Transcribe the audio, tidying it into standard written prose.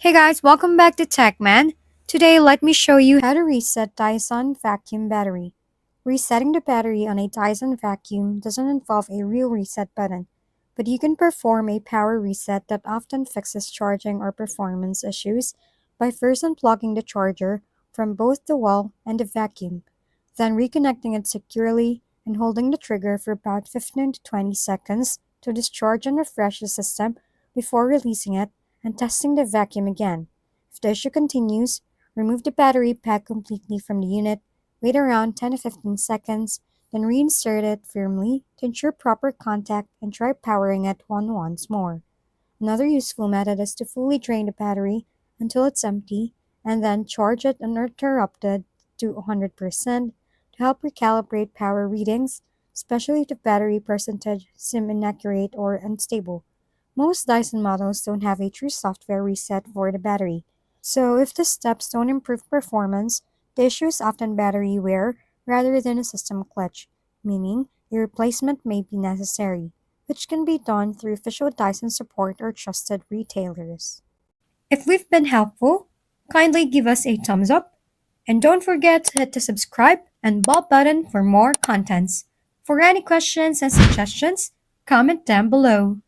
Hey guys, welcome back to TechMan. Today, let me show you how to reset Dyson vacuum battery. Resetting the battery on a Dyson vacuum doesn't involve a real reset button, but you can perform a power reset that often fixes charging or performance issues by first unplugging the charger from both the wall and the vacuum, then reconnecting it securely and holding the trigger for about 15 to 20 seconds to discharge and refresh the system before releasing it and testing the vacuum again. If the issue continues, remove the battery pack completely from the unit, wait around 10 to 15 seconds, then reinsert it firmly to ensure proper contact and try powering it once more. Another useful method is to fully drain the battery until it's empty and then charge it uninterrupted to 100% to help recalibrate power readings, especially if the battery percentage seem inaccurate or unstable. Most Dyson models don't have a true software reset for the battery, so if the steps don't improve performance, the issue is often battery wear rather than a system glitch, meaning a replacement may be necessary, which can be done through official Dyson support or trusted retailers. If we've been helpful, kindly give us a thumbs up, and don't forget to hit the subscribe and bell button for more contents. For any questions and suggestions, comment down below.